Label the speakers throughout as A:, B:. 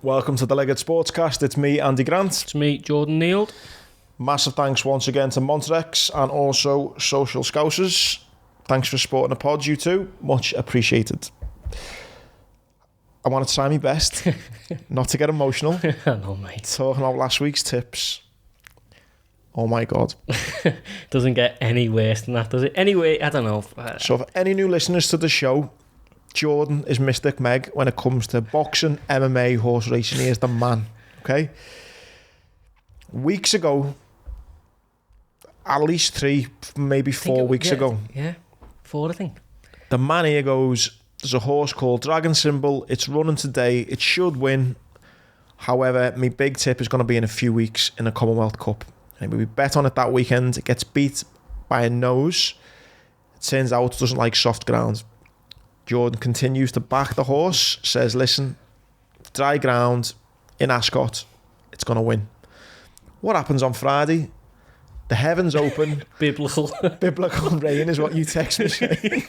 A: Welcome to the Leg It Sportcast. It's me, Andy Grant.
B: It's me, Jordan Neal.
A: Massive thanks once again to Montrex and also Social Scousers. Thanks for supporting the pod, you two. Much appreciated. I want to try my best not to get emotional.
B: I know, mate.
A: Talking about last week's tips. Oh my God.
B: Doesn't get any worse than that, does it? Anyway, I don't know.
A: So for any new listeners to the show, Jordan is Mystic Meg when it comes to boxing, MMA, horse racing. He is the man, okay? Weeks ago, at least 3, maybe 4 weeks ago.
B: Yeah, 4 I think.
A: The man here goes, there's a horse called Dragon Symbol. It's running today. It should win. However, my big tip is going to be in a few weeks in the Commonwealth Cup. And we bet on it that weekend. It gets beat by a nose. It turns out it doesn't like soft ground. Jordan continues to back the horse, says, listen, dry ground in Ascot, it's going to win. What happens on Friday? The heavens open.
B: Biblical
A: rain is what you text me saying.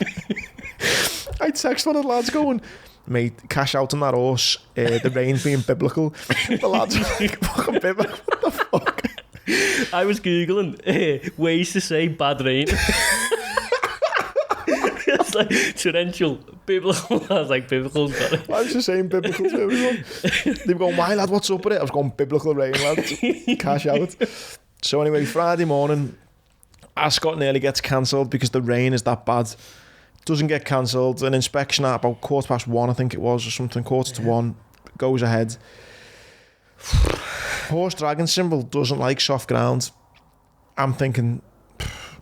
A: I text one of the lads going, mate, cash out on that horse. The rain's being biblical. The lads are like, fucking biblical. What the fuck?
B: I was Googling ways to say bad rain. It's like torrential, biblical. I was like, biblical.
A: I was just saying biblical to everyone. They were going, why lad, what's up with it? I was going, biblical rain, lad. Cash out. So anyway, Friday morning, Ascot nearly gets cancelled because the rain is that bad. Doesn't get cancelled. An inspection at about 1:15, I think it was, or something, 1:45, goes ahead. Horse Dragon Symbol doesn't like soft ground. I'm thinking,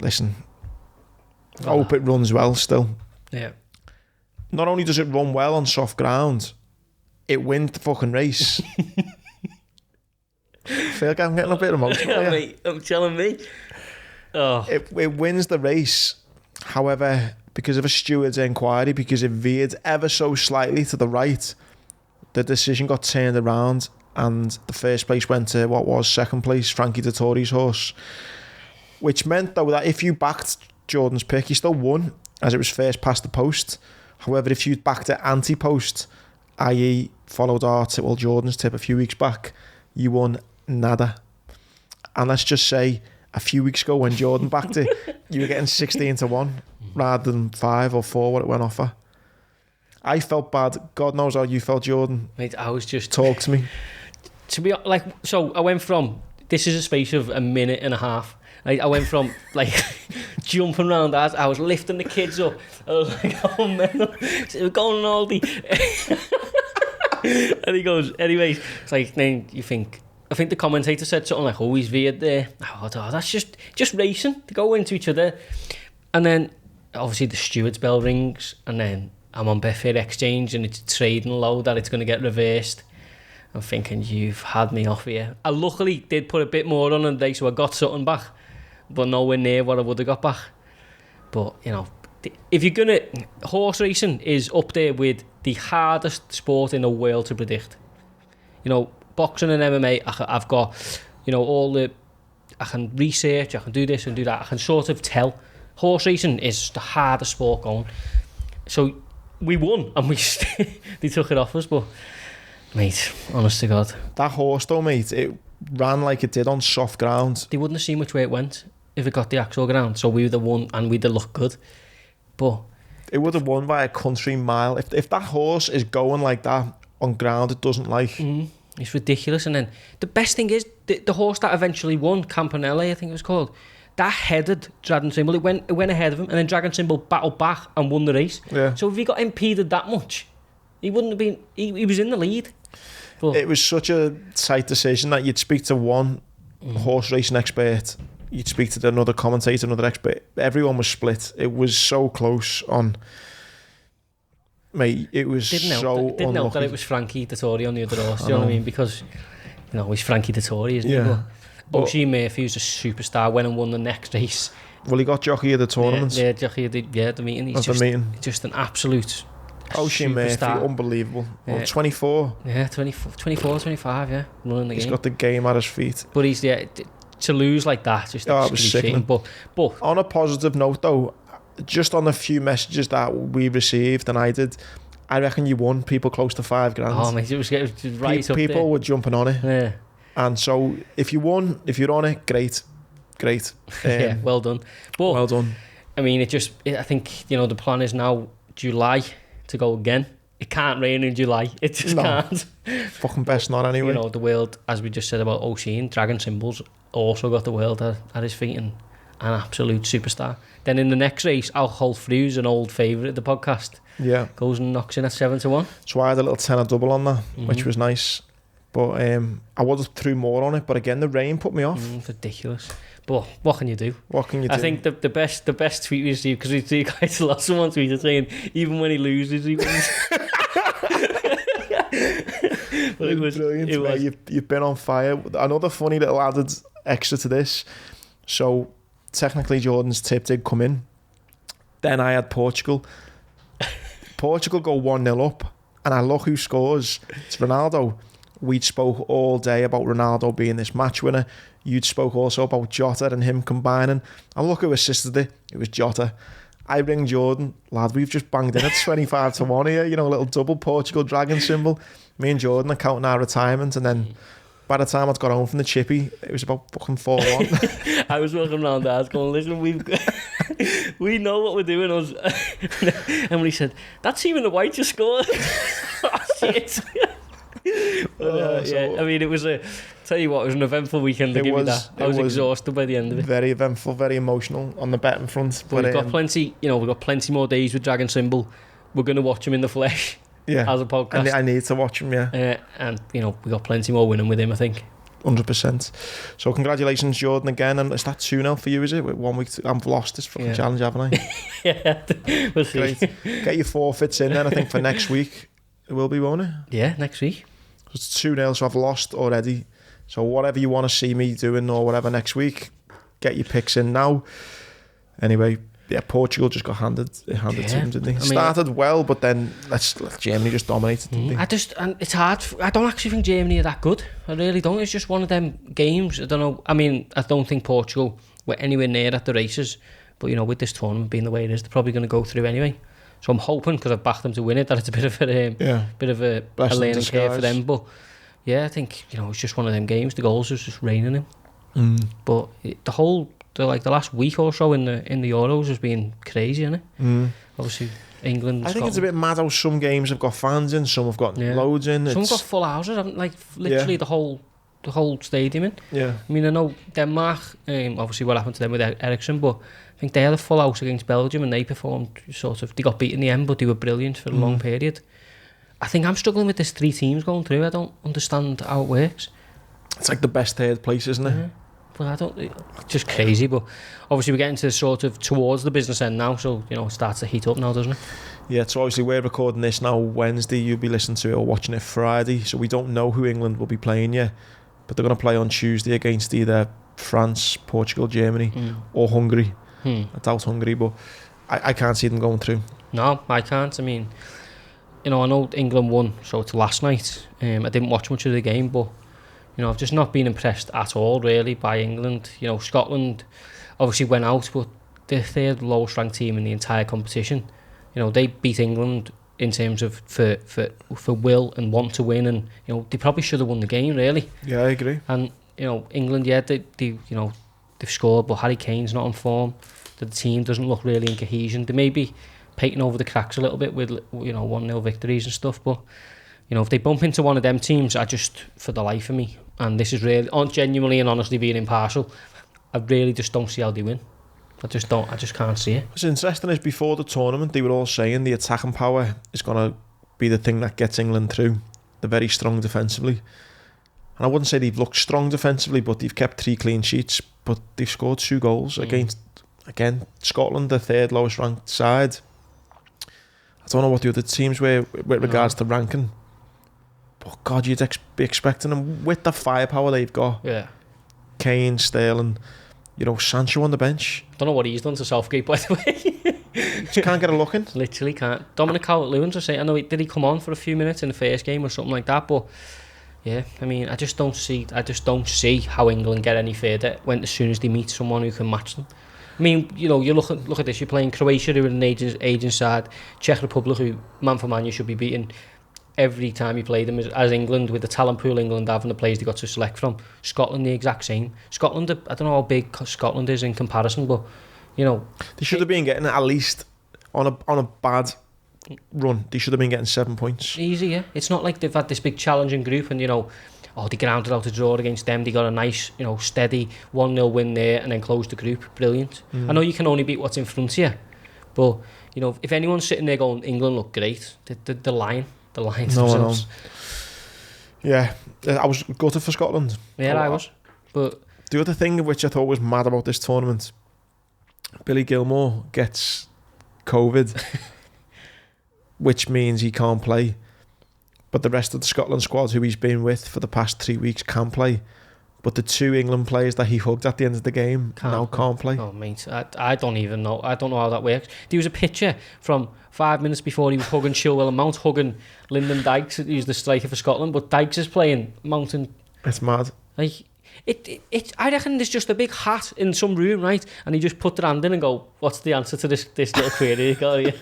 A: listen, I hope it runs well still.
B: Yeah.
A: Not only does it run well on soft ground, it wins the fucking race. I feel like I'm getting a bit emotional.
B: Yeah, mate, I'm telling me. Oh.
A: It wins the race. However, because of a steward's inquiry, because it veered ever so slightly to the right, the decision got turned around and the first place went to what was second place, Frankie Dettori's horse. Which meant, though, that if you backed Jordan's pick, he still won, as it was first past the post. However, if you backed it anti-post, i.e. followed our tip, well, Jordan's tip a few weeks back, you won nada. And let's just say, a few weeks ago when Jordan backed it, you were getting 16-1 rather than 5 or 4 what it went off for. I felt bad. God knows how you felt, Jordan.
B: Mate, I was just...
A: Talk to me.
B: To be like, so I went from, this is a space of a minute and a half. I went from like jumping around as I was lifting the kids up. I was like, oh man, we're going on Aldi. And he goes, anyways, it's like, then you think, I think the commentator said something like, oh, he's veered there. Oh, that's just racing to go into each other. And then obviously the steward's bell rings, and then I'm on Betfair Exchange and it's trading low that it's going to get reversed. I'm thinking, you've had me off here. I luckily did put a bit more on today, so I got something back, but nowhere near what I would have got back. But, you know, if you're going to... Horse racing is up there with the hardest sport in the world to predict. You know, boxing and MMA, I've got, you know, all the... I can research, I can do this and do that. I can sort of tell. Horse racing is the hardest sport going. So we won, and they took it off us, but... Mate, honest to God.
A: That horse though, mate, it ran like it did on soft ground.
B: They wouldn't have seen which way it went if it got the actual ground, so we would have won and we'd have looked good. But
A: it would have won by a country mile. If that horse is going like that on ground it doesn't like.
B: It's ridiculous. And then the best thing is, the horse that eventually won, Campanelli, I think it was called, that headed Dragon Symbol. It went ahead of him, and then Dragon Symbol battled back and won the race. Yeah. So if he got impeded that much, he wouldn't have been... He was in the lead. But
A: it was such a tight decision that you'd speak to one horse racing expert, you'd speak to another commentator, another expert. Everyone was split. It was so close on... Mate, it was
B: didn't help that it was Frankie Dettori on the other horse. Do you know what I mean? Because, you know, he's Frankie Dettori, isn't he? But O'Shea Murphy, who's a superstar, went and won the next race.
A: Well, he got jockey of the tournament.
B: Yeah, jockey of the meeting. He's just an absolute...
A: O'Shea Murphy, unbelievable.
B: Yeah.
A: Well, 24.
B: Yeah, 24, 25, yeah. Running the game.
A: He's got the game at his feet.
B: But he's, to lose like that, just
A: it was sickening.
B: But
A: on a positive note, though, just on the few messages that we received, and I did, I reckon you won people close to $5,000.
B: Oh, mate, it was right up
A: People
B: there.
A: were jumping on it.
B: Yeah.
A: And so if you won, if you're on it, great.
B: Yeah, well done. But,
A: well done.
B: I mean, I think, you know, the plan is now July to go again. It can't rain in July. It just can't.
A: Fucking best not anyway.
B: You know, the world, as we just said about O'Sheen, Dragon Symbols also got the world at his feet and an absolute superstar. Then in the next race, Al Holfrew's an old favourite of the podcast.
A: Yeah.
B: Goes and knocks in at 7-1.
A: So I had a little tenner double on that, which was nice. But I would have threw more on it, but again, the rain put me off.
B: Ridiculous. But what can you do?
A: What can you do?
B: I think the best tweet we received, because we see guys a lot, someone tweeted saying, even when he loses, he wins. But it was brilliant. It was.
A: You've been on fire. Another funny little added extra to this. So technically Jordan's tip did come in. Then I had Portugal. Portugal go 1-0 up, and I look who scores. It's Ronaldo. We'd spoke all day about Ronaldo being this match winner. You'd spoke also about Jota and him combining. And look who assisted it. It was Jota. I ring Jordan, lad, we've just banged in at 25-1 here, you know, a little double Portugal dragon symbol. Me and Jordan are counting our retirement, and then by the time I'd got home from the chippy, it was about fucking 4-1.
B: I was walking around the house going, listen, we know what we're doing. Us. And when he said, that's even the white you scored. Oh, shit. Yeah, I mean, it was tell you what, it was an eventful weekend to give me that. I was exhausted by the end of it.
A: Very eventful, very emotional on the betting front.
B: But we've got plenty more days with Dragon Symbol. We're going to watch him in the flesh as a podcast.
A: I need to watch him,
B: and, you know, we've got plenty more winning with him, I think.
A: 100%. So congratulations, Jordan, again. And is that 2-0 for you, is it? With 1 week I've lost this fucking challenge, haven't I?
B: Yeah, we'll see.
A: Great. Get your forfeits in then, I think, for next week. It will be, won't it?
B: Yeah, next week.
A: It's 2-0, so I've lost already. So whatever you want to see me doing or whatever next week, get your picks in now. Anyway, yeah, Portugal just got handed to them, didn't they? Started well, but then Germany just dominated, didn't they?
B: And it's hard. I don't actually think Germany are that good. I really don't. It's just one of them games. I don't know. I mean, I don't think Portugal were anywhere near at the races. But, you know, with this tournament being the way it is, they're probably going to go through anyway. So I'm hoping, because I've backed them to win it, that it's a bit of a learning curve for them. But yeah, I think, you know, it's just one of them games. The goals was just raining in. But the last week or so in the Euros has been crazy, isn't it? Obviously, England.
A: I think it's a bit mad how some games have got fans in, some have got loads in.
B: Some have got full houses, haven't, like literally the whole stadium in.
A: Yeah.
B: I mean, I know Denmark. Obviously, what happened to them with Ericsson, but I think they had a full house against Belgium and they performed they got beat in the end, but they were brilliant for a long period. I think I'm struggling with this 3 teams going through. I don't understand how it works.
A: It's like the best third place, isn't it?
B: But it's just crazy. But obviously we're getting to towards the business end now, so, you know, it starts to heat up now, doesn't it?
A: Yeah, so obviously we're recording this now Wednesday. You'll be listening to it or watching it Friday, so we don't know who England will be playing yet, but they're going to play on Tuesday against either France, Portugal, Germany or Hungary. I doubt Hungary, but I can't see them going through.
B: No, I can't. I mean, you know, I know England won, so it's last night. I didn't watch much of the game, but, you know, I've just not been impressed at all, really, by England. You know, Scotland obviously went out, but they're third lowest ranked team in the entire competition. You know, they beat England in terms of for will and want to win, and, you know, they probably should have won the game, really.
A: Yeah, I agree.
B: And, you know, England, they you know, they've scored, but Harry Kane's not on form. The team doesn't look really in cohesion. They may be painting over the cracks a little bit with, you know, 1-0 victories and stuff, but, you know, if they bump into one of them teams, I just, for the life of me, and this is really, genuinely and honestly being impartial, I really just don't see how they win. I just can't see it.
A: What's interesting is before the tournament, they were all saying the attacking power is going to be the thing that gets England through. They're very strong defensively. And I wouldn't say they've looked strong defensively, but they've kept 3 clean sheets, but they've scored 2 goals against, again, Scotland, the third lowest ranked side. I don't know what the other teams were with regards to ranking, but God, you'd be expecting them with the firepower they've got.
B: Yeah.
A: Kane, Sterling, you know, Sancho on the bench.
B: Don't know what he's done to Southgate, by the way.
A: Just can't get a look in.
B: Literally can't. Dominic Calvert-Lewin's was saying, I know, did he come on for a few minutes in the first game or something like that, but yeah, I mean, I just don't see how England get any further as soon as they meet someone who can match them. I mean, you know, you look at this. You're playing Croatia, who are an aging side. Czech Republic, who man for man you should be beating every time you play them. As England, with the talent pool England have and the players they got to select from. Scotland, the exact same. Scotland, I don't know how big Scotland is in comparison, but you know,
A: they should have been getting at least on a bad run. They should have been getting 7 points.
B: Easy, yeah. It's not like they've had this big challenging group and, you know, they grounded out a draw against them. They got a nice, you know, steady 1-0 win there and then closed the group. Brilliant. I know you can only beat what's in front of you, but, you know, if anyone's sitting there going, England look great, the Lions themselves.
A: Yeah, I was gutted for Scotland.
B: Yeah, I was. But
A: the other thing which I thought was mad about this tournament, Billy Gilmour gets COVID, which means he can't play. But the rest of the Scotland squad who he's been with for the past 3 weeks can play. But the 2 England players that he hugged at the end of the game can't play.
B: Oh, mate, I don't even know. I don't know how that works. There was a picture from 5 minutes before he was hugging Ciryl and Mount, hugging Lyndon Dykes, who's the striker for Scotland. But Dykes is playing Mount and...
A: It's mad.
B: Like, I reckon there's just a big hat in some room, right? And he just put their hand in and go, what's the answer to this little query you got here?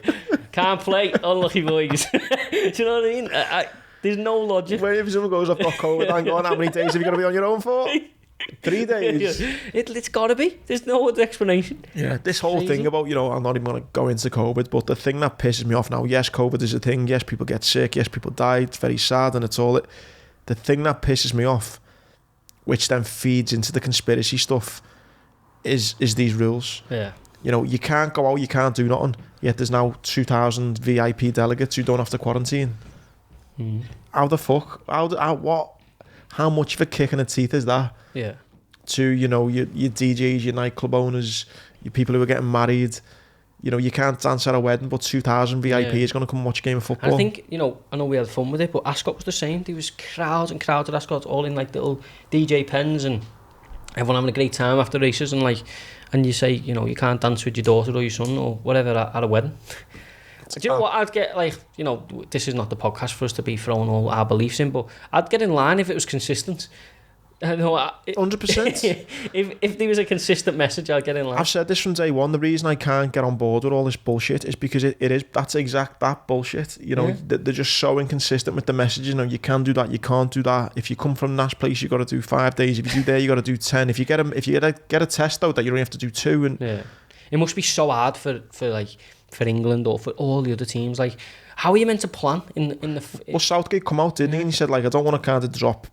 B: Can't play, unlucky boys. Do you know what I mean? There's no logic.
A: Where if someone goes, I've got COVID, hang on, how many days have you got to be on your own for? 3 days.
B: It's got to be. There's no other explanation.
A: Yeah, this whole thing about, you know, I'm not even going to go into COVID, but the thing that pisses me off now, yes, COVID is a thing, yes, people get sick, yes, people die, it's very sad and it's all it. The thing that pisses me off, which then feeds into the conspiracy stuff, is these rules.
B: Yeah.
A: You know, you can't go out, you can't do nothing, yet there's now 2,000 VIP delegates who don't have to quarantine. How the fuck? How much of a kick in the teeth is that?
B: Yeah.
A: To, you know, your DJs, your nightclub owners, your people who are getting married. You know, you can't dance at a wedding, but 2,000 VIP is going to come and watch a game of football.
B: And I think, you know, I know we had fun with it, but Ascot was the same. There was crowds and crowds at Ascot, all in like little DJ pens, and everyone having a great time after races, and you say, you know, you can't dance with your daughter or your son or whatever at a wedding. Do you know what I'd get, like, you know, this is not the podcast for us to be throwing all our beliefs in, but I'd get in line if it was consistent. I know,
A: 100%.
B: if there was a consistent message, I'd get in line.
A: I've said this from day one. The reason I can't get on board with all this bullshit is because that's that bullshit. You know, they're just so inconsistent with the message. You know, you can do that, you can't do that. If you come from Nash Place, you got to do 5 days. If you do there, you got to do 10. If you get a test out that you only have to do 2. And
B: it must be so hard for England or for all the other teams. Like, how are you meant to plan in the?
A: Well, Southgate come out, didn't he? And he said, like, I don't want to kind of drop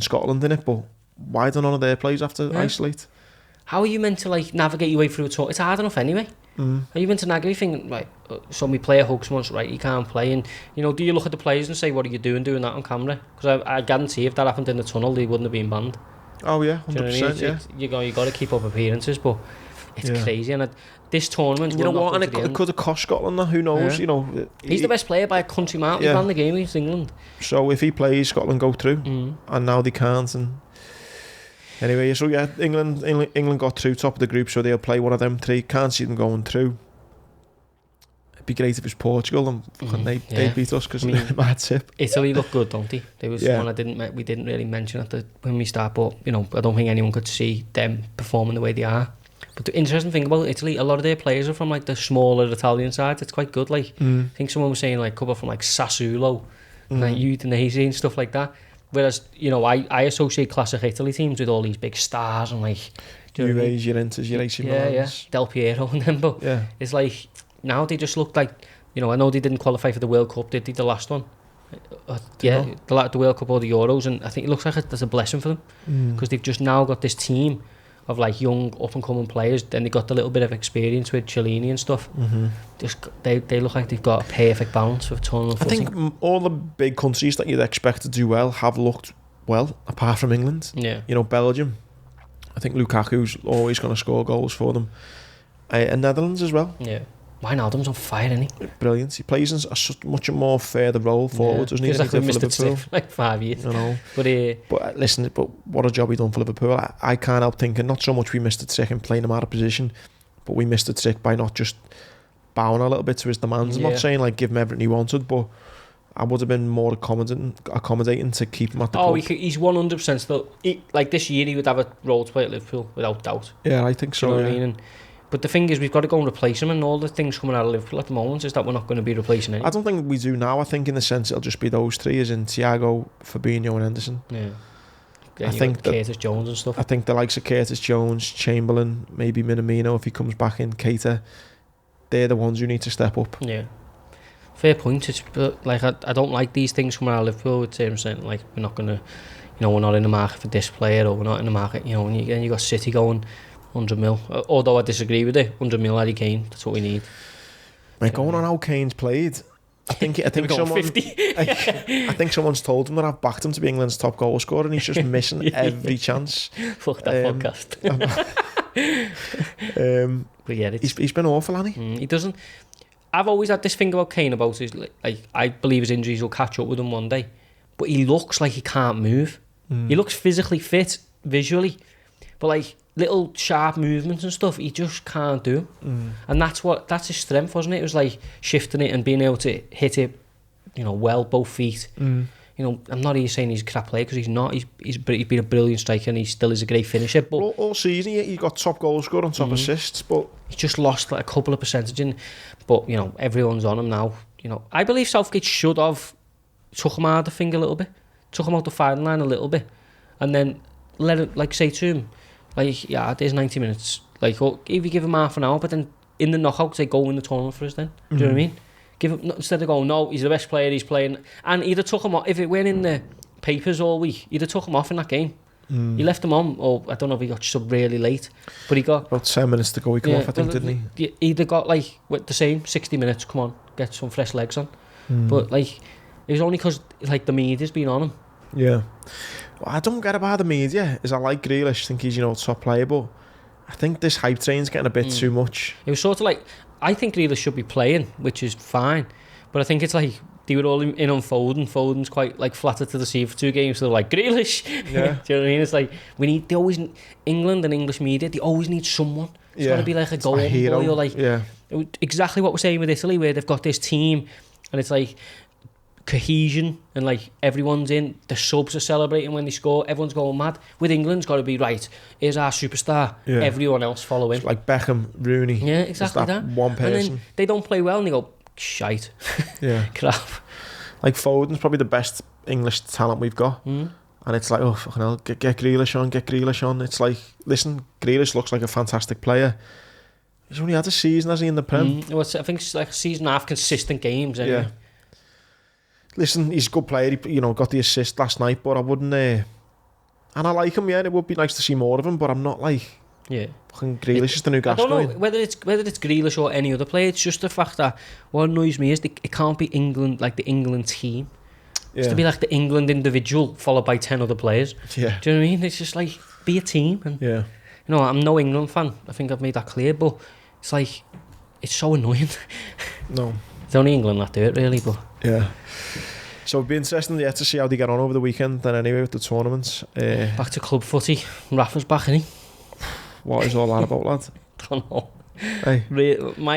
A: Scotland in it, but why do none of their players have to isolate?
B: How are you meant to, like, navigate your way through a tour? It's hard enough anyway. Are you meant to navigate thinking, right, so my player hugs once, right, you can't play, and, you know, do you look at the players and say, what are you doing that on camera? Because I guarantee if that happened in the tunnel, they wouldn't have been banned.
A: Oh yeah, 100%.
B: You know what I mean? You got to keep up appearances, but it's crazy. And this tournament,
A: you know what, and it could have cost Scotland. Who knows? You know,
B: he's the best player by a country mile. He ran the game against England.
A: So if he plays, Scotland go through, and now they can't. And anyway, so yeah, England got through, top of the group, so they'll play one of them 3. Can't see them going through. It'd be great if it's Portugal and they beat us because they're my tip.
B: Italy look good, don't they? There was one we didn't really mention when we start, but, you know, I don't think anyone could see them performing the way they are. But the interesting thing about Italy, a lot of their players are from, like, the smaller Italian side. It's quite good. Like, I think someone was saying, like, a couple from, like, Sassuolo, like Udinese and stuff like that. Whereas, you know, I associate classic Italy teams with all these big stars and, like,
A: Juves, your Inters, your AC Milans.
B: Del Piero and them. But it's like, now they just look like, you know, I know they didn't qualify for the World Cup, did they, the last one? The World Cup or the Euros, and I think it looks like there's a blessing for them because they've just now got this team of, like, young up and coming players. Then they got a little bit of experience with Chiellini and stuff. Just they look like they've got a perfect balance of tournament footy.
A: I think all the big countries that you'd expect to do well have looked well, apart from England. You know, Belgium, I think Lukaku's always going to score goals for them, and Netherlands as well.
B: Wijnaldum's on fire, isn't he?
A: Brilliant. He plays in a much more further role forward, doesn't he?
B: He's like Mr. Tiff, like 5 years.
A: You know.
B: But
A: listen, what a job he done for Liverpool. I can't help thinking, not so much we missed the trick in playing him out of position, but we missed the trick by not just bowing a little bit to his demands. I'm not saying, like, give him everything he wanted, but I would have been more accommodating to keep him at the club.
B: He's 100% still. Like, this year he would have a role to play at Liverpool, without doubt.
A: Yeah, I think so.
B: You know what I mean? And But the thing is, we've got to go and replace him, and all the things coming out of Liverpool at the moment is that we're not going to be replacing anyone.
A: I don't think we do now. I think in the sense it'll just be those three, as in Thiago, Fabinho and Henderson.
B: Yeah.
A: I think that
B: Curtis Jones and stuff.
A: I think the likes of Curtis Jones, Chamberlain, maybe Minamino if he comes back in, Keita, they're the ones who need to step up.
B: Yeah. Fair point. It's like I don't like these things coming out of Liverpool with him saying like we're not going to, we're not in the market for this player, or we're not in the market, and you got City going 100 mil. Although I disagree with it, 100 mil Harry Kane, that's what we need.
A: Like, going on how Kane's played, I think someone
B: 50.
A: I think someone's told him that I've backed him to be England's top goal scorer, and he's just missing every chance.
B: Fuck that podcast. But yeah,
A: he's been awful, hasn't he?
B: He doesn't. I've always had this thing about Kane about his, like, I believe his injuries will catch up with him one day, but he looks like he can't move. He looks physically fit visually, but like little sharp movements and stuff he just can't do. And that's his strength, wasn't it? It was like shifting it and being able to hit it, well, both feet. I'm not even saying he's a crap player, because he's not. He's been a brilliant striker, and he still is a great finisher. But
A: all season he got top goal scorer and top assists, but
B: he's just lost like a couple of percentage in. But everyone's on him now. I believe Southgate should have took him out of the thing a little bit, took him out the firing line a little bit, and then let it, like, say to him, like, yeah, there's 90 minutes. Like, if you give him half an hour, but then in the knockouts, they go win the tournament for us then. Do you know what I mean? Give him, instead of going, no, he's the best player, he's playing. And he'd have took him off, if it went in the papers all week, he'd have took him off in that game. He left him on, or I don't know if he got subbed really late, but he got...
A: About 10 minutes to go, he come off, I think, didn't he?
B: He'd have got, like, with the same 60 minutes, come on, get some fresh legs on. But, like, it was only because, like, the media's been on him.
A: Yeah. What I don't get about the media is I like Grealish, think he's, top player, but I think this hype train's getting a bit too much. It
B: was sort of like, I think Grealish should be playing, which is fine, but I think it's like they were all in on Foden. Foden's quite like flattered to the sea for 2 games, so they're like, Grealish. Yeah. Do you know what I mean? It's like they always, England and English media, they always need someone. It's got to be like a golden boy, or like exactly what we're saying with Italy, where they've got this team and it's like cohesion and like everyone's in, the subs are celebrating when they score, everyone's going mad. With England, it's got to be, right, here's our superstar, everyone else follow him.
A: It's like Beckham, Rooney.
B: Yeah, exactly that.
A: One person.
B: And then they don't play well and they go, shite.
A: Yeah.
B: Crap.
A: Like, Foden's probably the best English talent we've got. And it's like, oh, fucking hell, get Grealish on. It's like, listen, Grealish looks like a fantastic player. He's only had a season, has he, in the Prem?
B: Well, I think it's like a season and a half consistent games anyway.
A: Yeah. Listen, he's a good player. He, got the assist last night, but I wouldn't... and I like him, yeah, and it would be nice to see more of him, but I'm not like...
B: Yeah.
A: Fucking Grealish is the new Gascoigne.
B: I don't know whether it's Grealish or any other player. It's just the fact that what annoys me is it can't be England, like the England team. Yeah. It's to be like the England individual followed by 10 other players.
A: Yeah.
B: Do you know what I mean? It's just like, be a team. And,
A: yeah.
B: I'm no England fan. I think I've made that clear, but it's like, it's so annoying.
A: No.
B: It's only England that do it, really, but...
A: Yeah. So it'd be interesting to see how they get on over the weekend then anyway with the tournaments.
B: Back to club footy. Rafa's back, isn't he?
A: What is all that about, lad?
B: Don't know.
A: Hey.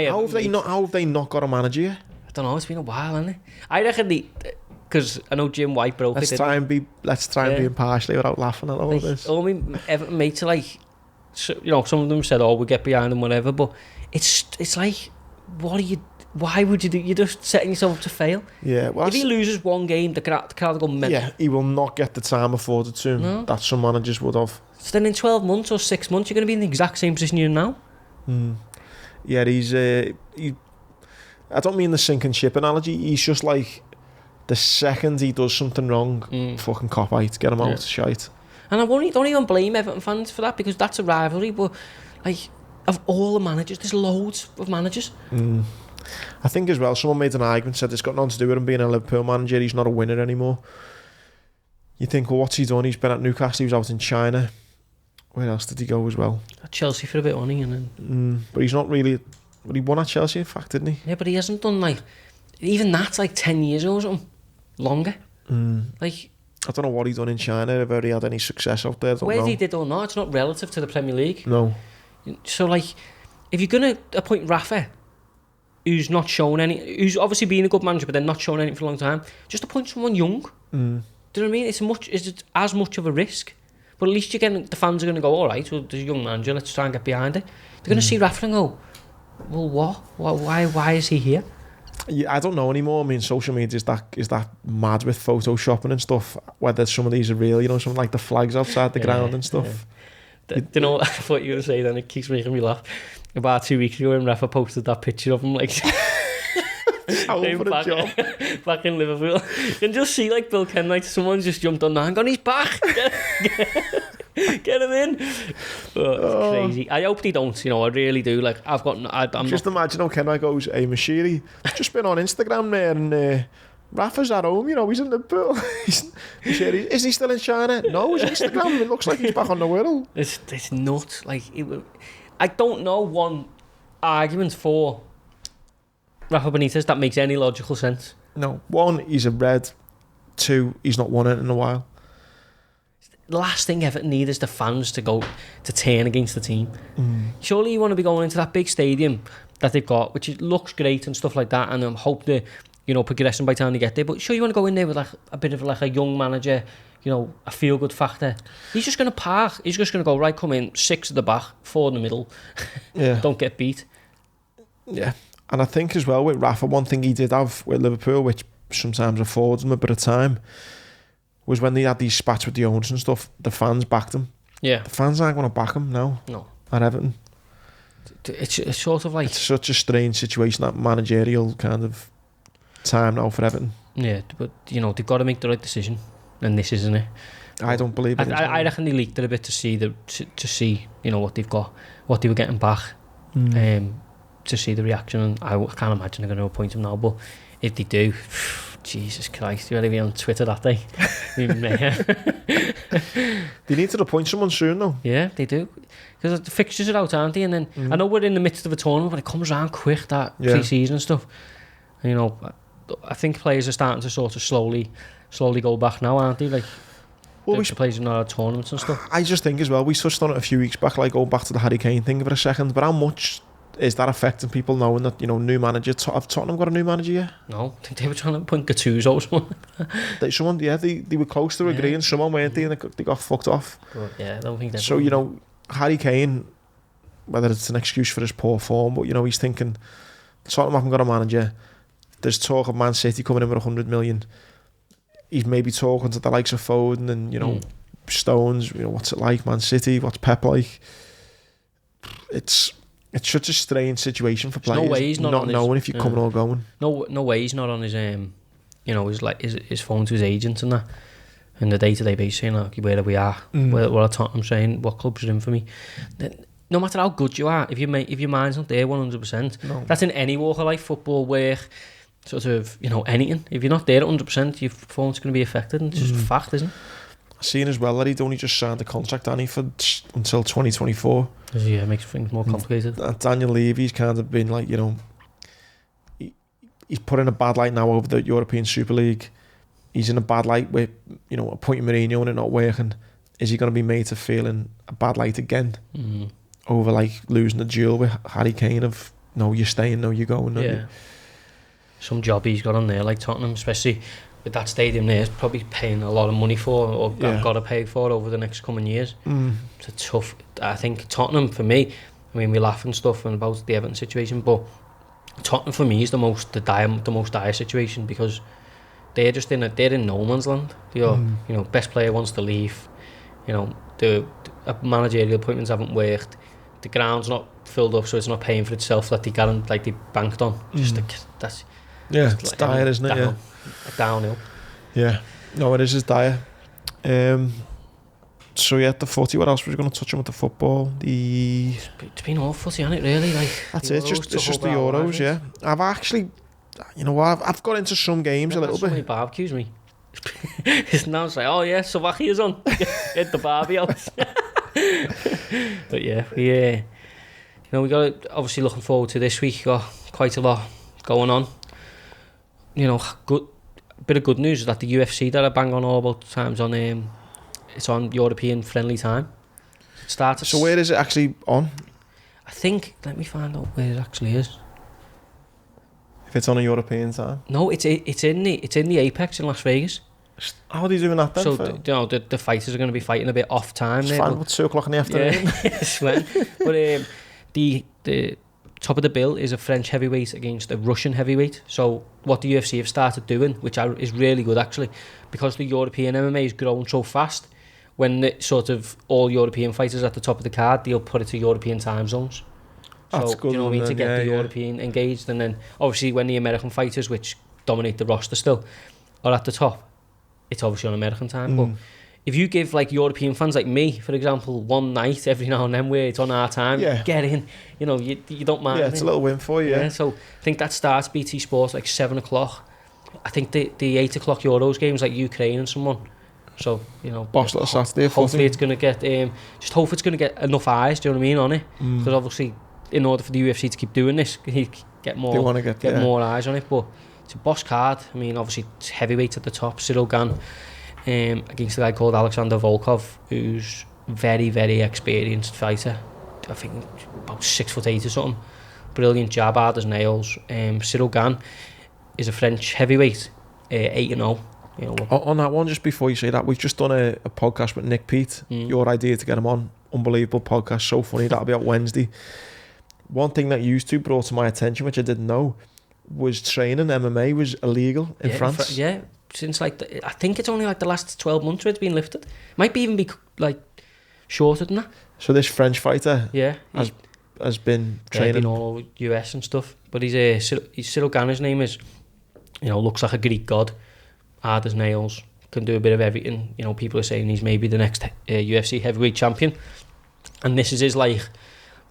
B: How
A: have they not got a manager yet?
B: I don't know, it's been a while, hasn't it? I reckon because I know Jim White broke
A: let's
B: it.
A: Try and be impartial without laughing at all of this.
B: All my Everton mates are like, some of them said, we get behind them, whatever, but it's like, why would you do? You're just setting yourself up to fail.
A: Yeah. Well,
B: if he loses one game, the crowd will go mental.
A: Yeah, he will not get the time afforded to him that some managers would have.
B: So then in 12 months or 6 months, you're going to be in the exact same position you're in now.
A: Yeah, he's... I don't mean the sinking ship analogy. He's just like, the second he does something wrong, fucking cop-out, get him out, shite.
B: And I don't even blame Everton fans for that, because that's a rivalry, but like, of all the managers, there's loads of managers.
A: I think as well, someone made an argument, said it's got nothing to do with him being a Liverpool manager, he's not a winner anymore. You think, well, what's he done? He's been at Newcastle, he was out in China. Where else did he go as well?
B: At Chelsea for a bit, wasn't he? And then...
A: but he's not really... But he won at Chelsea, in fact, didn't he?
B: Yeah, but he hasn't done, like... Even that's like 10 years ago or something. Longer. Like...
A: I don't know what he's done in China, if he had any success out there,
B: whether he did or not, it's not relative to the Premier League.
A: No.
B: So, like, if you're going to appoint Rafa, who's not shown who's obviously been a good manager, but then not shown anything for a long time, just appoint someone young. Do you know what I mean? It's as much of a risk. But at least the fans are going to go, all right, well, there's a young manager, let's try and get behind it. They're going to see Rafa and go, well, what? Why is he here?
A: Yeah, I don't know anymore. I mean, social media is that mad with photoshopping and stuff. Whether some of these are real, something like the flags outside the ground and stuff.
B: Do you know what you were going to say then? It keeps making me laugh. About 2 weeks ago when Rafa posted that picture of him like back in Liverpool. You can just see like Bill Kenwright, someone's just jumped on that and gone, he's back! Get him in! It's crazy. I hope they don't, I really do. Like, I'm
A: just imagine how Kenwright goes, hey Mashiri, just been on Instagram there and Rafa's at home, he's in Liverpool. Is he still in China? No, his Instagram, it looks like he's back on the world.
B: It's nuts. Like, I don't know one argument for Rafa Benitez that makes any logical sense.
A: No. 1, he's a red. 2, he's not won it in a while.
B: The last thing Everton need is the fans to go to turn against the team. Surely you want to be going into that big stadium that they've got, which looks great and stuff like that, and I hope they're progressing by the time they get there. But sure, you want to go in there with like a bit of like a young manager, a feel-good factor. He's just going to park. He's just going to go, right, come in, 6 at the back, 4 in the middle.
A: Yeah.
B: Don't get beat.
A: Yeah. And I think as well with Rafa, one thing he did have with Liverpool, which sometimes affords him a bit of time, was when they had these spats with the owners and stuff, the fans backed him.
B: Yeah.
A: The fans aren't going to back him now.
B: No.
A: At Everton.
B: It's sort of like...
A: It's such a strange situation, that managerial kind of time now for Everton.
B: Yeah, but, they've got to make the right decision. And this isn't it.
A: I don't believe it.
B: I reckon they leaked it a bit to see what they've got, what they were getting back, to see the reaction. And I can't imagine they're going to appoint him now. But if they do, Jesus Christ, you're going to be on Twitter that day.
A: They need to appoint someone soon, though.
B: Yeah, they do. Because the fixtures are out, aren't they? And then I know we're in the midst of a tournament, but it comes around quick, that pre-season and stuff. And, I think players are starting to sort of slowly go back now, aren't they? Like, the players in our tournaments and stuff.
A: I just think as well, we touched on it a few weeks back, like going back to the Harry Kane thing for a second, but how much is that affecting people knowing that, new manager, have Tottenham got a new manager yet?
B: No, I think they were trying to appoint Gattuso or someone.
A: They were close to agreeing, someone weren't they, and they got fucked off.
B: But, yeah, I don't think that.
A: So, Harry Kane, whether it's an excuse for his poor form, but, he's thinking, Tottenham haven't got a manager. There's talk of Man City coming in with 100 million. He's maybe talking to the likes of Foden and, Stones, what's it like, Man City, what's Pep like? It's such a strange situation for players.
B: No way he's not
A: knowing if you're coming or going.
B: No way he's not on his his phone to his agent and that, and the day-to-day basis, saying like, where we are, where are Tottenham, saying what clubs are in for me. No matter how good you are, if your mind's not there 100%, that's in any walk of life, football, work, sort of, anything. If you're not there at 100%, your performance is going to be affected, and it's just a fact, isn't it?
A: I've seen as well that he'd only just signed a contract, until 2024.
B: Yeah, it makes things more complicated.
A: And Daniel Levy's kind of been like, he's put in a bad light now over the European Super League. He's in a bad light with, appointing Mourinho and it not working. Is he going to be made to feel in a bad light again? Over like losing the duel with Harry Kane of, no, you're staying, no, you're going.
B: Yeah. Some job he's got on there, like Tottenham, especially with that stadium there, is probably paying a lot of money for, or got to pay for over the next coming years. It's a tough. I think Tottenham for me, we laugh and stuff and about the Everton situation, but Tottenham for me is the most dire situation, because they're just they're in no man's land. Best player wants to leave. The managerial appointments haven't worked. The ground's not filled up, so it's not paying for itself that they banked on.
A: It's dire, isn't it?
B: Downhill.
A: Yeah, no, it is dire. So the footy. What else was going to touch on with the football?
B: It's been all footy, hasn't it? Really, like
A: that's it. It's just the Euros. Yeah, I've actually, I've got into some games a little bit.
B: Somebody barbecues me. It's now like, oh yeah, Slovakia's on. Hit the barbie out. But yeah, we got obviously looking forward to this week. Got quite a lot going on. Good bit of good news is that the UFC that I bang on all about times on it's on European friendly time. It starts.
A: So where is it actually on?
B: I think. Let me find out where it actually is.
A: If it's on a European time.
B: No, it's in the Apex in Las Vegas.
A: How are they doing that then?
B: So the fighters are going to be fighting a bit off time.
A: It's fine, about 2 o'clock in the afternoon.
B: Yeah, it's when. But the top of the bill is a French heavyweight against a Russian heavyweight. So what the UFC have started doing, which is really good actually, because the European MMA is growing so fast, when the sort of all European fighters at the top of the card, they'll put it to European time zones.
A: That's
B: So,
A: good.
B: you know what I mean, to get the European engaged. And then obviously when the American fighters, which dominate the roster still, are at the top, it's obviously on American time. But if you give like European fans like me, for example, one night every now and then where it's on our time, get in, you know, you don't mind.
A: Yeah, it's a little win for you. Yeah.
B: So I think that starts BT Sports like 7 o'clock. I think the 8 o'clock Euros games like Ukraine and someone. So, you know,
A: boss little Saturday.
B: Hopefully it's going to get, just hope it's going to get enough eyes, do you know what I mean, on it? Because obviously, in order for the UFC to keep doing this, you get more,
A: they want to get
B: more eyes on it. But it's a boss card. I mean, obviously, it's heavyweight at the top, Ciryl Gane, against a guy called Alexander Volkov, who's very, very experienced fighter. I think about 6'8" or something. Brilliant jab, hard as nails. Ciryl Gane is a French heavyweight, 8-0. You know,
A: on that one, just before you say that, we've just done a podcast with Nick Pete. Your idea to get him on, unbelievable podcast, so funny. That'll be out Wednesday. One thing that you two brought to my attention, which I didn't know, was training MMA was illegal in France.
B: Since like I think it's only like the last 12 months where it's been lifted. Might be even be like shorter than that.
A: So this French fighter, has been training
B: been all over US and stuff. But he's Ciryl Gane. His name is, you know, looks like a Greek god. Hard as nails, can do a bit of everything. You know, people are saying he's maybe the next UFC heavyweight champion, and this is his like,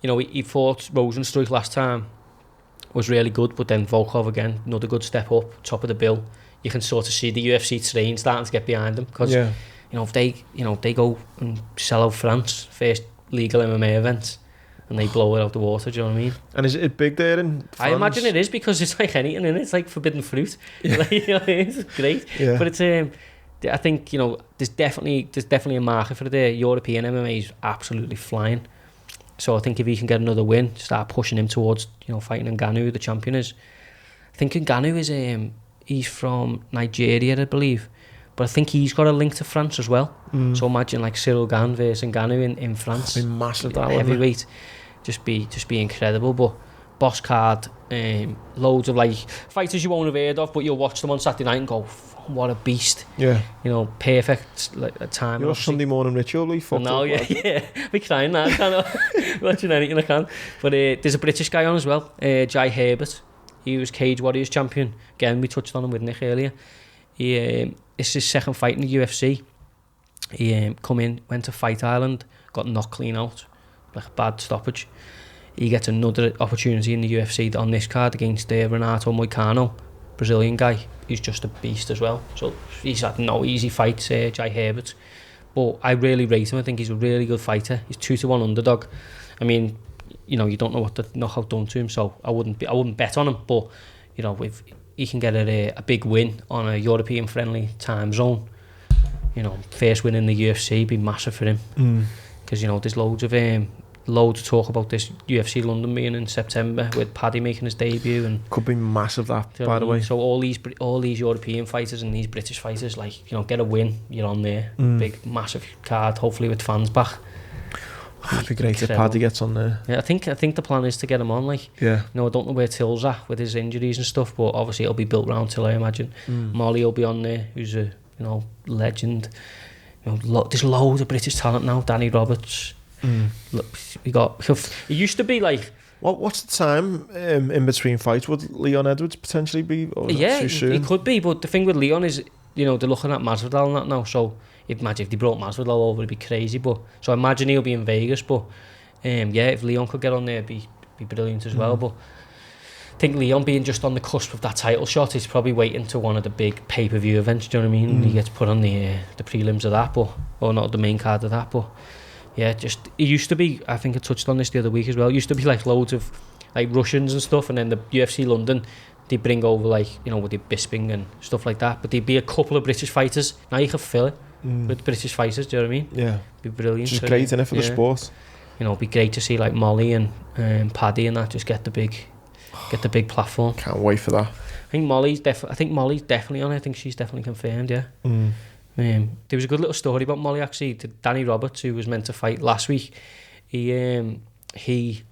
B: you know, he fought Rosenstruik last time, was really good, but then Volkov again, another good step up, top of the bill. You can sort of see the UFC train starting to get behind him because you know, if they go and sell out France first legal MMA event, and they blow it out the water, do you know what I mean?
A: And is it big there in France?
B: I imagine it is, because it's like anything, and it's like forbidden fruit. Like, you know, it's great. But it's I think, you know, there's definitely a market for the European MMA is absolutely flying. So I think if he can get another win, start pushing him towards, you know, fighting Ngannou, who the champion is. I think Ngannou is he's from Nigeria, I believe, but I think he's got a link to France as well. So imagine like Ciryl Gane versus Ngannou in France.
A: That'd be massive, that
B: heavyweight. Just be incredible. But boss card, loads of like fighters you won't have heard of, but you'll watch them on Saturday night and go, what a beast. Yeah. You know, perfect like time.
A: Your Sunday morning ritual, we fucked
B: up. Yeah. We're crying now, watching anything I can. But there's a British guy on as well, Jai Herbert. He was Cage Warriors champion. Again, we touched on him with Nick earlier. It's his second fight in the UFC. He come in, went to Fight Island, got knocked clean out, like a bad stoppage. He gets another opportunity in the UFC on this card against Renato Moicano, Brazilian guy, who's just a beast as well. So he's had no easy fights, Jai Herbert. But I really rate him. I think he's a really good fighter. He's 2-1 underdog. I mean, you know, you don't know what the knockout done to him, so I wouldn't bet on him. But you know, if he can get a big win on a European friendly time zone, you know, first win in the UFC be massive for him. Because you know, there's loads of talk about this UFC London being in September with Paddy making his debut, and
A: could be massive that, by the way.
B: So all these European fighters and these British fighters, like, you know, get a win, you're on there. Big massive card, hopefully with fans back.
A: It'd be great if Paddy gets on there.
B: Yeah, I think the plan is to get him on. Like, you know, I don't know where Till's at with his injuries and stuff, but obviously it'll be built around Till, I imagine. Molly will be on there, who's a, you know, legend. You know, there's loads of British talent now. Danny Roberts. Look, it used to be like,
A: what's the time in between fights? Would Leon Edwards potentially be? Or too soon?
B: He could be, but the thing with Leon is, you know, they're looking at Masvidal and that now. So imagine if they brought Masvidal over, it'd be crazy. But so I imagine he'll be in Vegas. But if Leon could get on there, it'd be brilliant as well. But I think Leon being just on the cusp of that title shot, he's probably waiting to one of the big pay-per-view events. Do you know what I mean? He gets put on the prelims of that, or not the main card of that, but. Yeah, just it used to be. I think I touched on this the other week as well. It used to be like loads of like Russians and stuff, and then the UFC London, they bring over like, you know, with the Bisping and stuff like that. But there'd be a couple of British fighters. Now you can fill it with British fighters. Do you know what I mean?
A: Yeah,
B: it'd be brilliant.
A: Just great, isn't it, for the sport?
B: You know, it'd be great to see like Molly and Paddy and that just get the big platform.
A: Can't wait for that.
B: I think Molly's definitely on it. I think she's definitely confirmed. Yeah. There was a good little story about Molly actually. Danny Roberts, who was meant to fight last week, he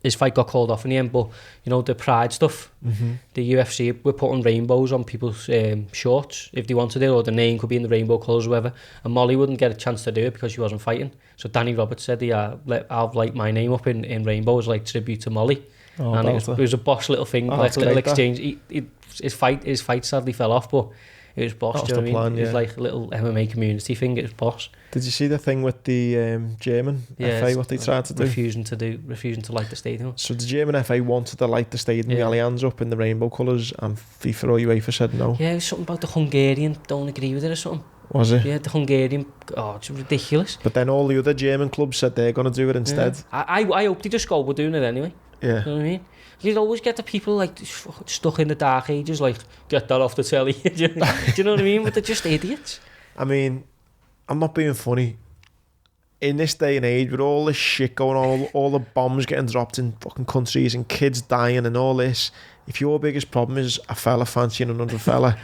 B: his fight got called off in the end, but you know the pride stuff, the UFC were putting rainbows on people's shorts if they wanted it, or the name could be in the rainbow colours or whatever, and Molly wouldn't get a chance to do it because she wasn't fighting. So Danny Roberts said, I'll like my name up in rainbows, like tribute to Molly. And it was a boss little thing, like a little exchange. His fight sadly fell off, but it was boss. Do you know what I mean? It was like a little MMA community thing. It was boss.
A: Did you see the thing with the German FA? What they tried to do? Refusing
B: to light the stadium.
A: So the German FA wanted to light the stadium, the Allianz up in the rainbow colours, and FIFA or UEFA said no.
B: Yeah, it was something about the Hungarian don't agree with it or something.
A: Was it?
B: Yeah, the Hungarian. Oh, it's ridiculous.
A: But then all the other German clubs said they're going to do it instead.
B: Yeah. I hope they just go, we're doing it anyway.
A: Yeah.
B: You know what I mean? You'd always get the people like stuck in the dark ages, like, get that off the telly. Do you know what I mean? But they're just idiots.
A: I mean, I'm not being funny. In this day and age, with all this shit going on, all the bombs getting dropped in fucking countries and kids dying and all this, if your biggest problem is a fella fancying another fella,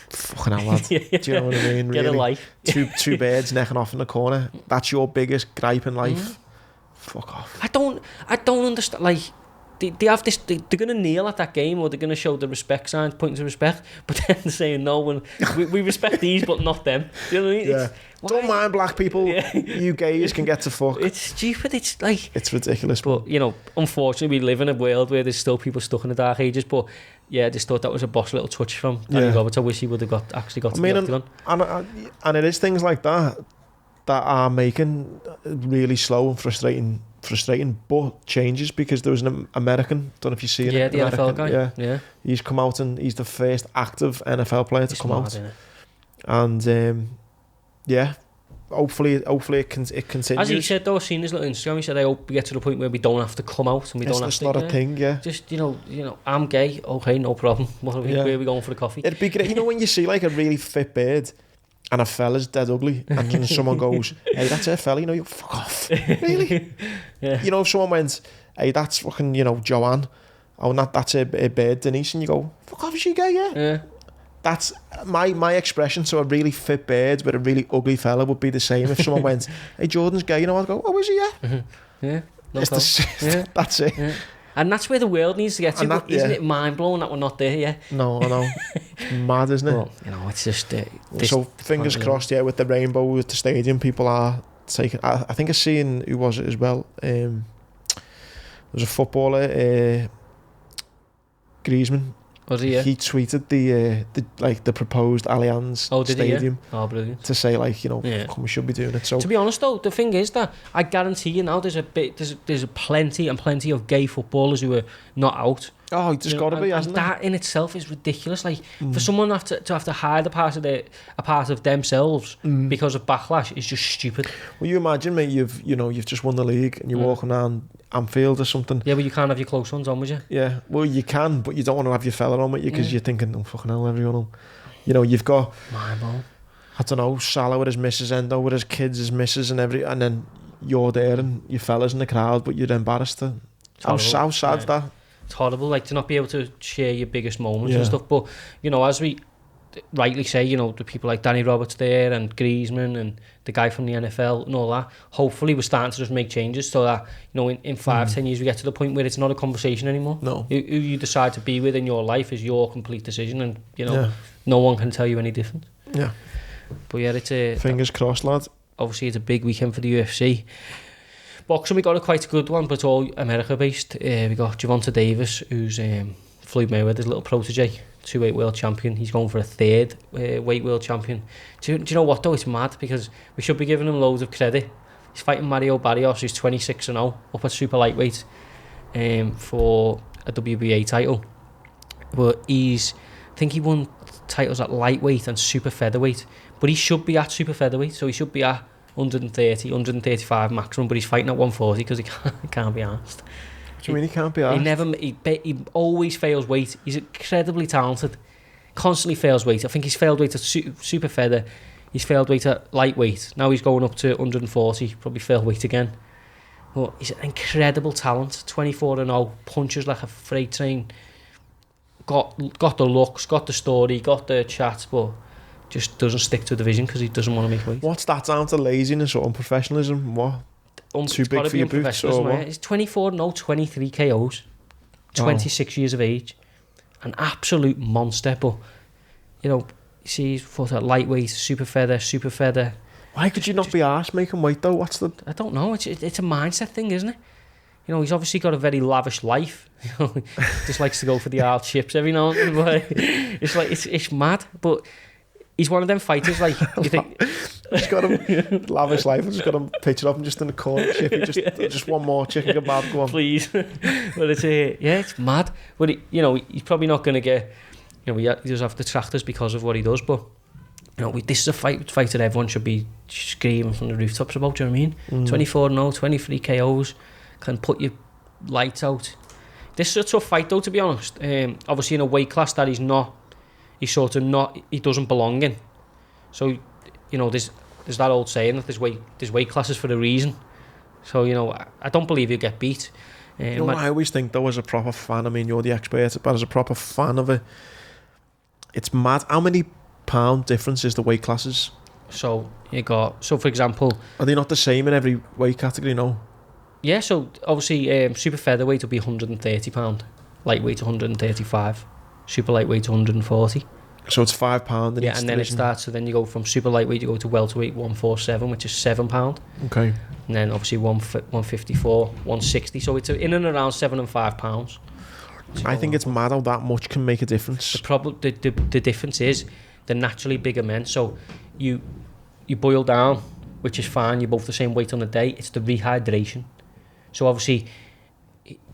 A: fucking hell, lad. Do you know what I mean?
B: Get
A: really?
B: a life.
A: two birds necking off in the corner. That's your biggest gripe in life. Fuck off.
B: I don't understand, like, they have this, they're going to kneel at that game, or they're going to show the respect signs, pointing to respect, but then they're saying no, when we respect these but not them. Do you know what I mean?
A: Yeah. Don't mind black people. You gays can get to fuck.
B: It's stupid. It's like,
A: it's ridiculous.
B: But you know, unfortunately we live in a world where there's still people stuck in the dark ages. But yeah, I just thought that was a boss little touch from Danny Roberts. I wish he would have actually got to the octagon.
A: And it is things like that are making really slow and frustrating but changes, because there was an American, don't know if you see it.
B: Yeah, the
A: American,
B: NFL guy. Yeah.
A: He's come out and he's the first active NFL player to come out.
B: Isn't it?
A: And hopefully it continues.
B: As he said though, I've seen his little Instagram, he said, I hope we get to the point where we don't have to come out and we don't have to.
A: It's not a thing,
B: Just, you know, I'm gay, okay, no problem. Where are we going for the coffee?
A: It'd be great, you know, when you see like a really fit bird and a fella's dead ugly, and then someone goes, hey, that's a fella, you know, you fuck off. Really?
B: Yeah.
A: You know, if someone went, hey, that's fucking, you know, Joanne, oh, that's a bird, Denise, and you go, fuck off, is she gay? Yeah. That's my expression. So a really fit bird with a really ugly fella would be the same if someone went, hey, Jordan's gay, you know, I'd go, oh, is he?
B: Yeah.
A: That's it.
B: Yeah. And that's where the world needs to get to. Isn't it mind-blowing that we're not there yet?
A: No, I know. It's mad, isn't it?
B: Well, you know, it's just...
A: so fingers crossed, with the rainbow, with the stadium, people are taking... I think I've seen, who was it as well? There was a footballer, Griezmann.
B: Was he? Yeah.
A: He tweeted the proposed Allianz stadium.
B: Oh, brilliant.
A: To say, like, you know, we should be doing it. So
B: to be honest though, the thing is that I guarantee you now there's plenty of gay footballers who are not out.
A: Oh, there's got to be, hasn't there?
B: That in itself is ridiculous. Like for someone to have to hide a part of themselves because of backlash is just stupid.
A: Well, you imagine, mate, you've just won the league and you're walking around Anfield or something.
B: Yeah, but you can't have your close ones on with you.
A: Yeah, well, you can, but you don't want to have your fella on with you because you're thinking, oh, fucking hell, everyone will. You know, you've got, I don't know, Salah with his missus, Endo with his kids, his missus, and then you're there and your fella's in the crowd, but you're embarrassed. How sad's that?
B: It's horrible, like, to not be able to share your biggest moments and stuff. But, you know, as we rightly say, you know, the people like Danny Roberts there and Griezmann and the guy from the NFL and all that, hopefully we're starting to just make changes so that, you know, in 5-10 years we get to the point where it's not a conversation anymore.
A: No.
B: Who you decide to be with in your life is your complete decision, and, you know, no one can tell you any different.
A: Yeah.
B: But yeah, it's a...
A: Fingers crossed, lad.
B: Obviously it's a big weekend for the UFC. Boxing, we got quite a good one, but it's all America-based. We got Gervonta Davis, who's Floyd Mayweather's little protege, 2-weight world champion. He's going for a 3rd weight world champion. Do you know what, though? It's mad, because we should be giving him loads of credit. He's fighting Mario Barrios, who's 26-0, up at super lightweight for a WBA title. But I think he won titles at lightweight and super featherweight. But he should be at super featherweight, so he should be at 130, 135 maximum, but he's fighting at 140 because he can't be asked.
A: What do you mean he can't be asked?
B: He always fails weight. He's incredibly talented. Constantly fails weight. I think he's failed weight at super feather. He's failed weight at lightweight. Now he's going up to 140. Probably failed weight again. But he's an incredible talent. 24-0, punches like a freight train. Got the looks, got the story, got the chat, but just doesn't stick to a division because he doesn't want to make weight.
A: What's that down to? Laziness or unprofessionalism? What? Too big for your boots or what?
B: He's 24, 23 KOs, 26 years of age, an absolute monster. But you know, you see, he's fought at lightweight, super feather.
A: Why could you not be arsed making weight though? What's the?
B: I don't know. It's a mindset thing, isn't it? You know, he's obviously got a very lavish life. You know, just likes to go for the hard chips every now and then. But it's like it's mad. But he's one of them fighters. Like you think,
A: He's got him lavish life. I just got him pictured up and just in the corner, chippy, just one more chicken kebab. Go on,
B: please. But it's mad. But he's probably not going to get. You know, he does have the tractors because of what he does. But you know, this is a fight that everyone should be screaming from the rooftops about. Do you know what I mean? 24-0, 23 KOs, can put your lights out. This is a tough fight though, to be honest. Obviously in a weight class that he doesn't belong in. So, you know, there's that old saying that there's weight classes for a reason. So, you know, I don't believe he'll get beat.
A: You know what I always think though, as a proper fan, I mean, you're the expert, but as a proper fan of it, it's mad. How many pound difference is the weight classes?
B: So for example,
A: are they not the same in every weight category? No.
B: Yeah, so obviously super featherweight will be £130, lightweight 135, super lightweight 140.
A: So it's £5 in each
B: and then
A: division.
B: It starts. So then you go from super lightweight, you go to welterweight 147, which is £7.
A: Okay.
B: And then obviously 154, 160. So it's in and around £7 and £5. So
A: I think it's mad how that much can make a difference.
B: The difference is they're naturally bigger men. So you boil down, which is fine. You're both the same weight on the day. It's the rehydration. So obviously,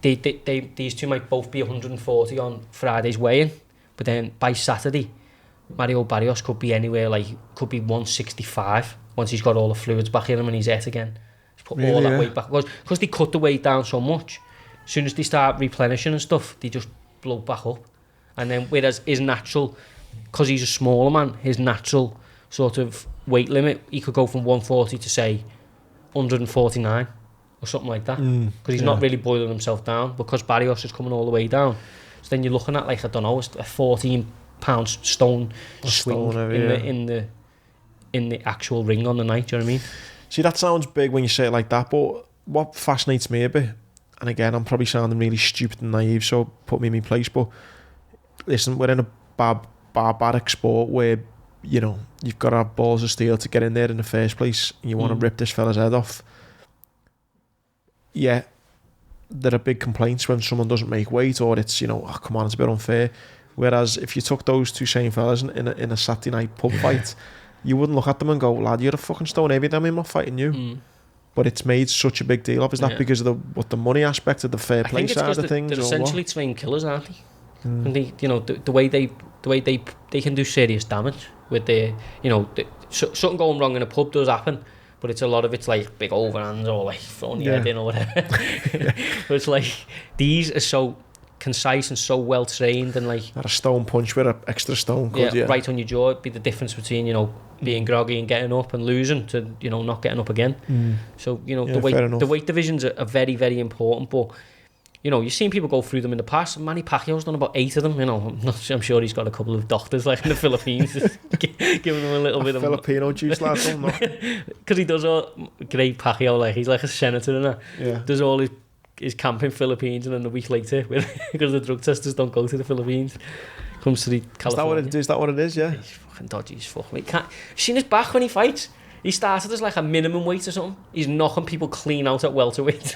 B: these two might both be 140 on Friday's weigh-in, but then by Saturday, Mario Barrios could be anywhere, could be 165 once he's got all the fluids back in him and he's at again. He's put all that weight back. Because they cut the weight down so much, as soon as they start replenishing and stuff, they just blow back up. And then whereas his natural, because he's a smaller man, his natural sort of weight limit, he could go from 140 to say 149 or something like that, because he's not really boiling himself down, because Barrios is coming all the way down. So then you're looking at, I don't know, a 14 pound stone swing in the actual ring on the night. Do you know what I mean?
A: See, that sounds big when you say it like that, but what fascinates me a bit, and again, I'm probably sounding really stupid and naive, so put me in my place, but listen, we're in a barbaric sport where, you know, you've got to have balls of steel to get in there in the first place, and you want to rip this fella's head off. Yeah, there are big complaints when someone doesn't make weight, or it's, you know, oh, come on, it's a bit unfair. Whereas if you took those two same fellas in a Saturday night pub fight, you wouldn't look at them and go, lad, you're a fucking stone heavy, I'm not fighting you. But it's made such a big deal of. Is that because of the money aspect of the fair play side of things?
B: They're essentially trained killers, aren't they? And they, you know, the way they can do serious damage with their, you know, something going wrong in a pub does happen. But it's a lot of it's like big overhands or throwing your head in or whatever. But it's these are so concise and so well trained and
A: a stone punch with an extra stone could,
B: right on your jaw. It'd be the difference between, you know, being groggy and getting up and losing to, you know, not getting up again. So, you know, the weight divisions are very, very important. But, you know, you've seen people go through them in the past. Manny Pacquiao's done about 8 of them. You know, I'm sure he's got a couple of doctors in the Philippines giving him a little bit of
A: Filipino juice, lad.
B: Because he does all great Pacquiao, he's like a senator and that.
A: Yeah.
B: Does all his camp in Philippines, and then a week later, because the drug testers don't go to the Philippines, comes to the California.
A: Is that what it is? Yeah.
B: He's fucking dodgy as fuck. You've seen his back when he fights? He started as a minimum weight or something. He's knocking people clean out at welterweight.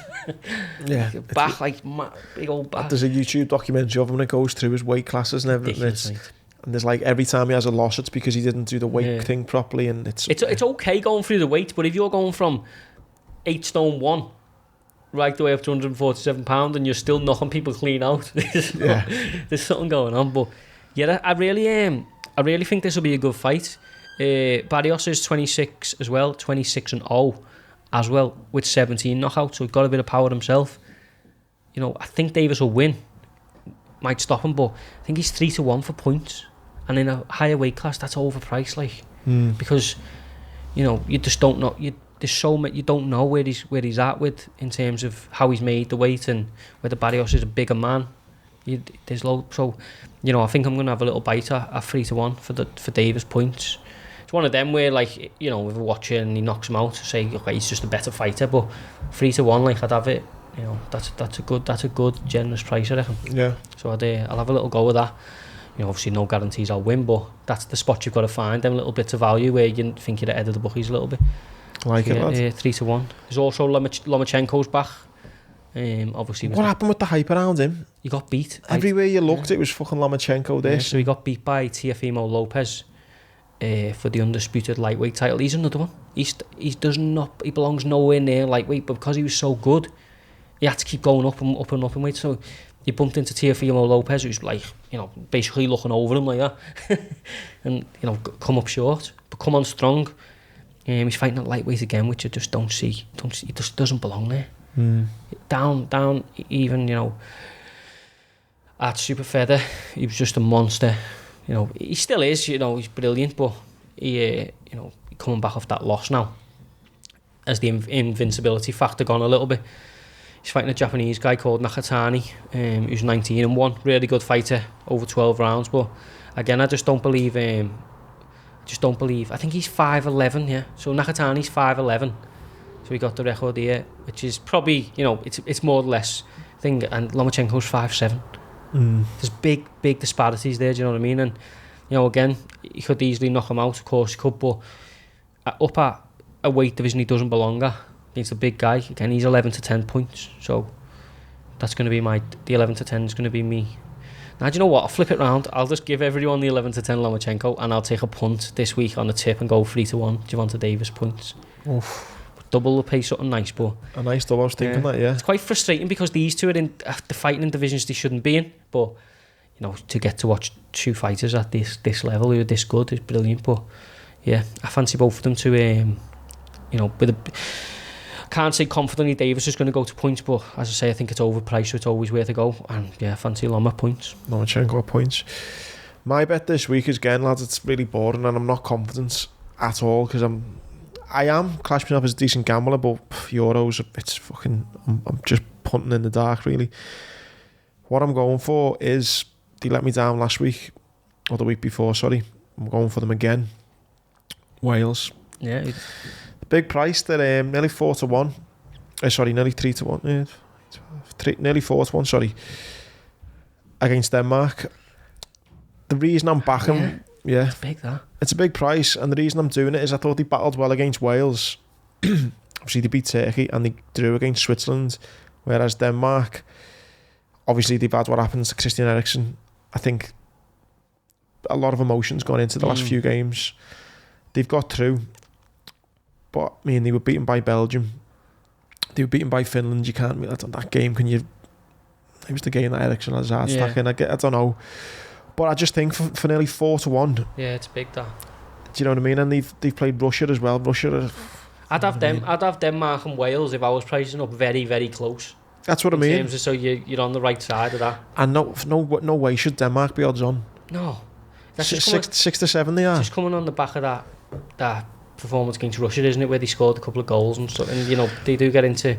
A: Yeah.
B: Back, big old back.
A: There's a YouTube documentary of him that goes through his weight classes and everything. And there's every time he has a loss, it's because he didn't do the weight thing properly. And it's
B: okay going through the weight, but if you're going from 8 stone 1 right the way up to 147 pound and you're still knocking people clean out, there's something going on. But yeah, I really think this will be a good fight. Barrios is 26 as well, 26-0 as well, with 17 knockouts, so he's got a bit of power himself. You know, I think Davis will win. Might stop him, but I think he's 3-1 for points. And in a higher weight class, that's overpriced, because, you know, you just don't know. You don't know where he's at with in terms of how he's made the weight and whether Barrios is a bigger man. There's low, so, you know, I think I'm going to have a little bite at 3-1 for Davis points. it's one of them where, like, you know, if we watch it and he knocks him out, say, okay, he's just a better fighter. But 3-1, like, I'd have it. You know, that's a good generous price, I reckon.
A: Yeah.
B: So I'll have a little go with that. You know, obviously no guarantees I'll win, but that's the spot you've got to find. Them little bits of value where you think you're ahead of the bookies a little bit.
A: Like it, lad.
B: 3-1. There's also Lomachenko's back. Obviously,
A: what happened with the hype around him?
B: He got beat.
A: Everywhere you looked, it was fucking Lomachenko. This.
B: So he got beat by Teofimo Lopez for the undisputed lightweight title. He's another one. He belongs nowhere near lightweight, but because he was so good, he had to keep going up in weight. So he bumped into Teofimo Lopez, who's like, you know, basically looking over him like that, and, you know, come up short, but come on strong. He's fighting at lightweight again, which I just don't see. He just doesn't belong there. Down, even, you know, at super feather, he was just a monster. You know, he still is. You know, he's brilliant, but he, you know, coming back off that loss now, as the invincibility factor gone a little bit. He's fighting a Japanese guy called Nakatani, who's 19-1, really good fighter over 12 rounds. But again, I just don't believe. I think he's 5'11", yeah. So Nakatani's 5'11". So we got the record here, which is probably, you know, it's more or less thing. And Lomachenko's 5'7". There's big disparities there. Do you know what I mean? And, you know, again, he could easily knock him out. Of course, he could, but up at a weight division he doesn't belong at. Against the big guy, again, he's 11 to 10 points. So that's going to be the 11 to 10 is going to be me. Now, do you know what? I'll flip it round. I'll just give everyone the 11 to 10 Lomachenko, and I'll take a punt this week on the tip and go 3-1 Gervonta Davis points.
A: Oof.
B: Double the pay, something nice, but
A: a nice double. I was thinking that, yeah.
B: It's quite frustrating because these two are the fighting in divisions they shouldn't be in. But, you know, to get to watch two fighters at this level who are this good is brilliant. But yeah, I fancy both of them to, you know, can't say confidently Davis is going to go to points, but as I say, I think it's overpriced, so it's always worth a go. And yeah, fancy Loma points.
A: Lomachenko points. My bet this week is, again, lads, it's really boring and I'm not confident at all because I am classing myself as a decent gambler, but Euros, it's fucking, I'm just punting in the dark, really. What I'm going for is, they let me down last week, or the week before, sorry. I'm going for them again. Wales.
B: Yeah.
A: The big price, they're nearly 4-1. Sorry, nearly 3-1. Nearly 4-1, sorry. Against Denmark. The reason I'm backing... Yeah.
B: It's big, that.
A: It's a big price, and the reason I'm doing it is I thought they battled well against Wales. Obviously, they beat Turkey, and they drew against Switzerland, whereas Denmark, obviously, they've had what happens to Christian Eriksen. I think a lot of emotions gone into the last few games. They've got through, but, I mean, they were beaten by Belgium. They were beaten by Finland. You can't... That game, can you... It was the game that Eriksen has heart attack in. I don't know. But I just think for nearly 4-1.
B: Yeah, it's big, that.
A: Do you know what I mean? And they've played Russia as well.
B: I'd have Denmark and Wales if I was pricing up very, very close.
A: That's what I mean.
B: In terms of, so you're on the right side of that.
A: And no way should Denmark be odds on.
B: No. That's
A: 6 to 7 they are.
B: Just coming on the back of that performance against Russia, isn't it? Where they scored a couple of goals and stuff. And, you know, they do get into...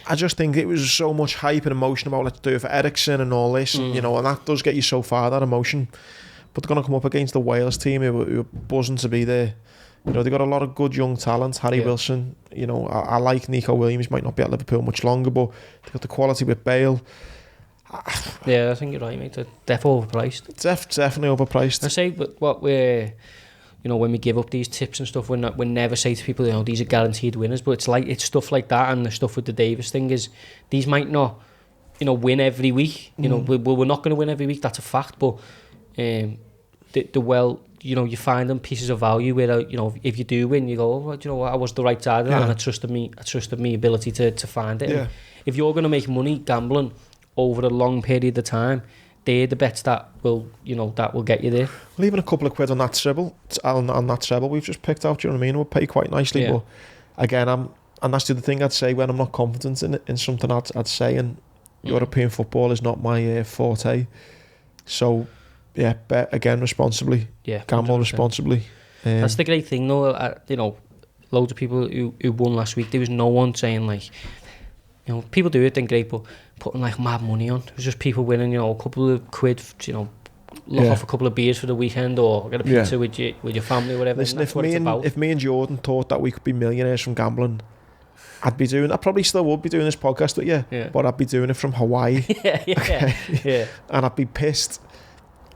A: I just think it was so much hype and emotion about let's do it for Eriksen and all this, and, you know, and that does get you so far, that emotion. But they're going to come up against the Wales team who are buzzing to be there. You know, they've got a lot of good young talent. Harry Wilson, you know, I like Nico Williams, might not be at Liverpool much longer, but they've got the quality with Bale.
B: Yeah, I think you're right, mate. They're definitely overpriced.
A: Definitely overpriced.
B: I say, but what we're... You know, when we give up these tips and stuff, we never say to people, you know, these are guaranteed winners. But it's stuff like that, and the stuff with the Davis thing is, these might not, you know, win every week. You know, we're not going to win every week. That's a fact. But you know, you find them pieces of value where, you know, if you do win, you go, oh, well, you know what, I was the right side of that, and I trusted me ability to find it. Yeah. And if you're going to make money gambling over a long period of time, they're the bets that will get you there. Well,
A: even a couple of quid on that treble, we've just picked out, do you know what I mean? We'll pay quite nicely, but again, and that's the other thing I'd say when I'm not confident in something. I'd say, and European football is not my forte. So, yeah, bet again responsibly. Yeah, gamble 100%. Responsibly.
B: That's the great thing, though. You know, loads of people who won last week. There was no one saying like, you know, people do it, then great, but putting like mad money on. It was just people winning, you know, a couple of quid, you know, lock off a couple of beers for the weekend or get a pizza with your family or whatever.
A: Listen,
B: that's what it's about.
A: If me and Jordan thought that we could be millionaires from gambling, I probably still would be doing this podcast with you, but I'd be doing it from Hawaii.
B: yeah.
A: And I'd be pissed,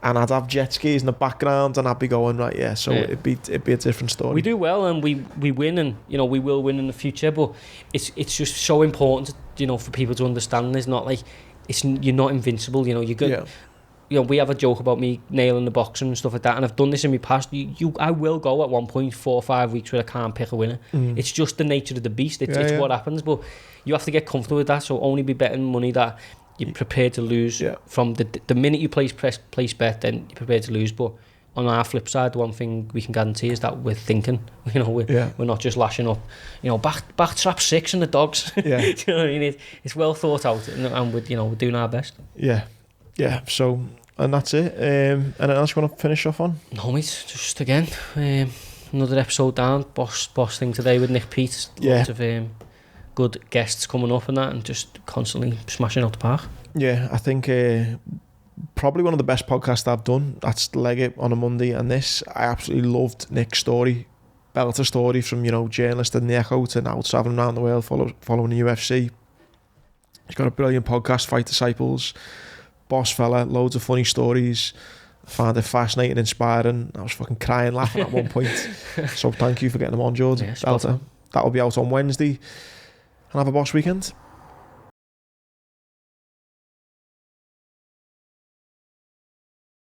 A: and I'd have jet skis in the background, and I'd be going it'd be a different story.
B: We do well, and we win, and we will win in the future. But it's just so important, for people to understand. It's not like you're not invincible. You get. We have a joke about me nailing the boxing and stuff like that, and I've done this in my past. I will go at one point 4 or 5 weeks where I can't pick a winner. It's just the nature of the beast. It's what happens, but you have to get comfortable with that. So only be betting money that you're prepared to lose from the minute you place bet, then you're prepared to lose. But on our flip side, the one thing we can guarantee is that we're thinking. We're not just lashing up. Back trap 6 and the dogs. Do you know what I mean? It's well thought out, and we're doing our best.
A: Yeah. So. And that's it. Anything else you want to finish off on?
B: No, mate. Just again, another episode down. Boss thing today with Nick Pete. Lots of good guests coming up and that, and just constantly smashing out the park. Yeah,
A: I think probably one of the best podcasts I've done. That's Leg It on a Monday, and this, I absolutely loved Nick's story. Belter story from, journalist in the Echo to now travelling around the world following the UFC. He's got a brilliant podcast, Fight Disciples. Boss fella, loads of funny stories. I found it fascinating, inspiring. I was fucking crying, laughing at one point. So thank you for getting them on, Jordan. That'll be out on Wednesday. And have a boss weekend.